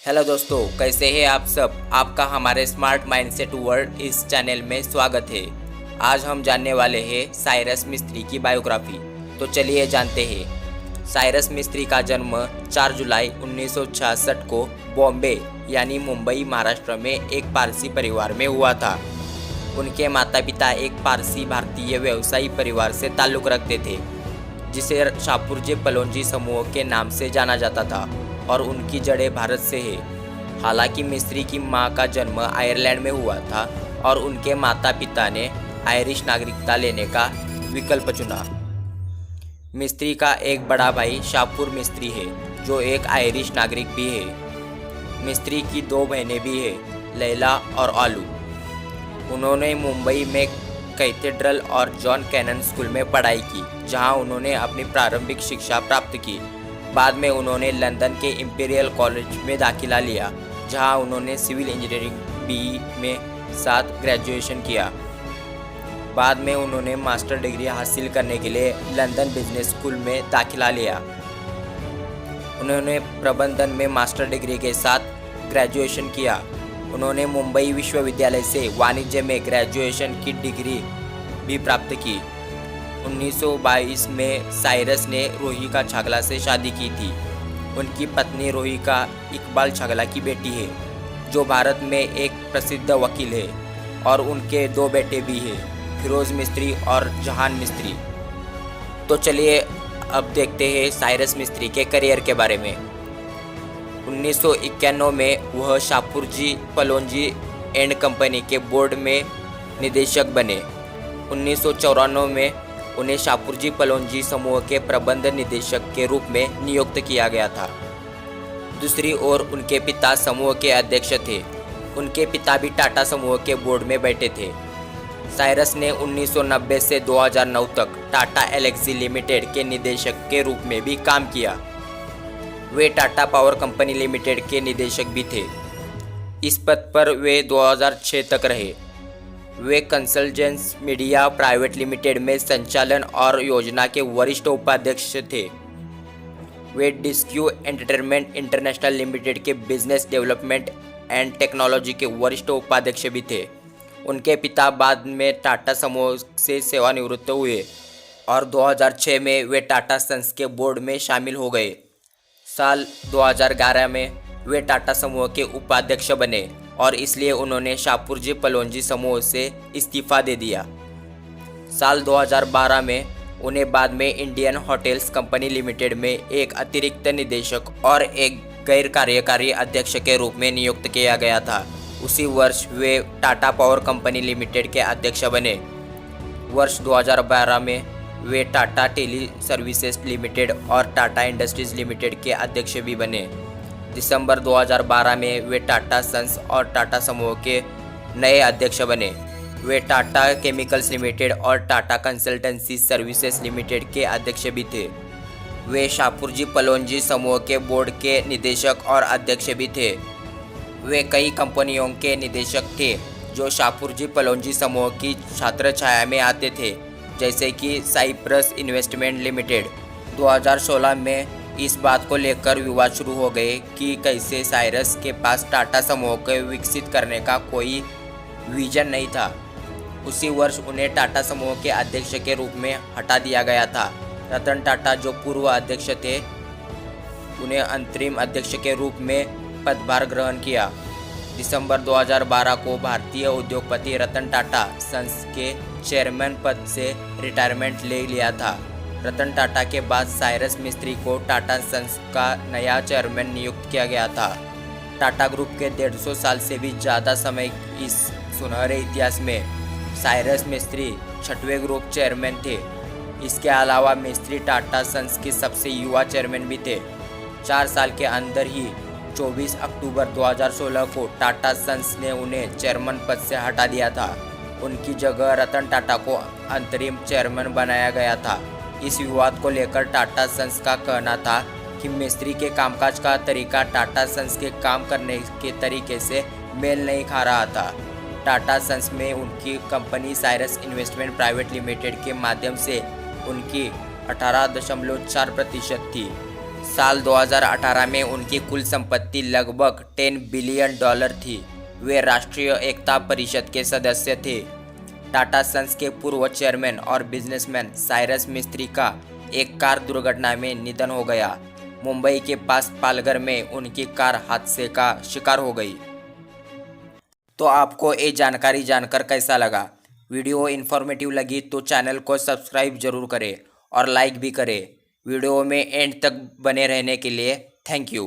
Hello दोस्तों, कैसे हैं आप सब। आपका हमारे स्मार्ट माइंडसेट वर्ल्ड इस चैनल में स्वागत है। आज हम जानने वाले हैं साइरस मिस्त्री की बायोग्राफी। तो चलिए जानते हैं। साइरस मिस्त्री का जन्म 4 जुलाई 1966 को बॉम्बे यानी मुंबई महाराष्ट्र में एक पारसी परिवार में हुआ था। उनके माता पिता एक पारसी भारतीय व्यवसायी परिवार से ताल्लुक़ रखते थे, जिसे शाहपुरजी पलोंजी समूह के नाम से जाना जाता था और उनकी जड़ें भारत से है। हालांकि मिस्त्री की मां का जन्म आयरलैंड में हुआ था और उनके माता पिता ने आयरिश नागरिकता लेने का विकल्प चुना। मिस्त्री का एक बड़ा भाई शाहपुर मिस्त्री है, जो एक आयरिश नागरिक भी है। मिस्त्री की 2 बहनें भी हैं, लैला और आलू। उन्होंने मुंबई में कैथेड्रल और जॉन कैनन स्कूल में पढ़ाई की, जहां उन्होंने अपनी प्रारंभिक शिक्षा प्राप्त की। बाद में उन्होंने लंदन के इंपीरियल कॉलेज में दाखिला लिया, जहां उन्होंने सिविल इंजीनियरिंग बीई में साथ ग्रेजुएशन किया। बाद में उन्होंने मास्टर डिग्री हासिल करने के लिए लंदन बिजनेस स्कूल में दाखिला लिया। उन्होंने प्रबंधन में मास्टर डिग्री के साथ ग्रेजुएशन किया। उन्होंने मुंबई विश्वविद्यालय से वाणिज्य में ग्रेजुएशन की डिग्री भी प्राप्त की। 1922 में साइरस ने रोहिका छागला से शादी की थी। उनकी पत्नी रोहिका इकबाल छागला की बेटी है, जो भारत में एक प्रसिद्ध वकील है, और उनके 2 बेटे भी हैं, फिरोज मिस्त्री और जहान मिस्त्री। तो चलिए अब देखते हैं साइरस मिस्त्री के करियर के बारे में। 1991 में वह शाहपुरजी पलोंजी एंड कंपनी के बोर्ड में निदेशक बने। 1994 में उन्हें शाहपुरजी पलोंजी समूह के प्रबंध निदेशक के रूप में नियुक्त किया गया था। दूसरी ओर उनके पिता समूह के अध्यक्ष थे। उनके पिता भी टाटा समूह के बोर्ड में बैठे थे। साइरस ने 1990 से 2009 तक टाटा एल्क्सी लिमिटेड के निदेशक के रूप में भी काम किया। वे टाटा पावर कंपनी लिमिटेड के निदेशक भी थे। इस पद पर वे 2006 तक रहे। वे कंसल्टेंस मीडिया प्राइवेट लिमिटेड में संचालन और योजना के वरिष्ठ उपाध्यक्ष थे। वे डिस्क्यू एंटरटेनमेंट इंटरनेशनल लिमिटेड के बिजनेस डेवलपमेंट एंड टेक्नोलॉजी के वरिष्ठ उपाध्यक्ष भी थे। उनके पिता बाद में टाटा समूह से सेवानिवृत्त हुए और 2006 में वे टाटा सन्स के बोर्ड में शामिल हो गए। साल 2011 में वे टाटा समूह के उपाध्यक्ष बने और इसलिए उन्होंने शाहपुरजी पलोंजी समूह से इस्तीफा दे दिया। साल 2012 में उन्हें बाद में इंडियन होटल्स कंपनी लिमिटेड में एक अतिरिक्त निदेशक और एक गैर कार्यकारी अध्यक्ष के रूप में नियुक्त किया गया था। उसी वर्ष वे टाटा पावर कंपनी लिमिटेड के अध्यक्ष बने। वर्ष 2012 में वे टाटा टेली सर्विसेज लिमिटेड और टाटा इंडस्ट्रीज लिमिटेड के अध्यक्ष भी बने। दिसंबर 2012 में वे टाटा सन्स और टाटा समूह के नए अध्यक्ष बने। वे टाटा केमिकल्स लिमिटेड और टाटा कंसल्टेंसी सर्विसेज लिमिटेड के अध्यक्ष भी थे। वे शाहपुरजी पलोंजी समूह के बोर्ड के निदेशक और अध्यक्ष भी थे। वे कई कंपनियों के निदेशक थे जो शाहपुरजी पलोंजी समूह की छात्र छाया में आते थे, जैसे कि साइप्रस इन्वेस्टमेंट लिमिटेड। 2016 में इस बात को लेकर विवाद शुरू हो गए कि कैसे साइरस के पास टाटा समूह को विकसित करने का कोई विजन नहीं था। उसी वर्ष उन्हें टाटा समूह के अध्यक्ष के रूप में हटा दिया गया था। रतन टाटा, जो पूर्व अध्यक्ष थे, उन्हें अंतरिम अध्यक्ष के रूप में पदभार ग्रहण किया। दिसंबर 2012 को भारतीय उद्योगपति रतन टाटा सन्स के चेयरमैन पद से रिटायरमेंट ले लिया था। रतन टाटा के बाद साइरस मिस्त्री को टाटा सन्स का नया चेयरमैन नियुक्त किया गया था। टाटा ग्रुप के 150 साल से भी ज़्यादा समय इस सुनहरे इतिहास में साइरस मिस्त्री 6वें ग्रुप चेयरमैन थे। इसके अलावा मिस्त्री टाटा सन्स के सबसे युवा चेयरमैन भी थे। 4 साल के अंदर ही 24 अक्टूबर 2016 को टाटा सन्स ने उन्हें चेयरमैन पद से हटा दिया था। उनकी जगह रतन टाटा को अंतरिम चेयरमैन बनाया गया था। इस विवाद को लेकर टाटा सन्स का कहना था कि मिस्त्री के कामकाज का तरीका टाटा सन्स के काम करने के तरीके से मेल नहीं खा रहा था। टाटा सन्स में उनकी company Cyrus investment private limited के माध्यम से उनकी 18.4% थी। साल 2018 में उनकी कुल संपत्ति लगभग $10 बिलियन थी। वे राष्ट्रीय एकता परिषद के सदस्य थे। टाटा सन्स के पूर्व चेयरमैन और बिजनेसमैन साइरस मिस्त्री का एक कार दुर्घटना में निधन हो गया। मुंबई के पास पालघर में उनकी कार हादसे का शिकार हो गई। तो आपको ये जानकारी जानकर कैसा लगा? वीडियो इन्फॉर्मेटिव लगी तो चैनल को सब्सक्राइब जरूर करें और लाइक भी करें। वीडियो में एंड तक बने रहने के लिए थैंक यू।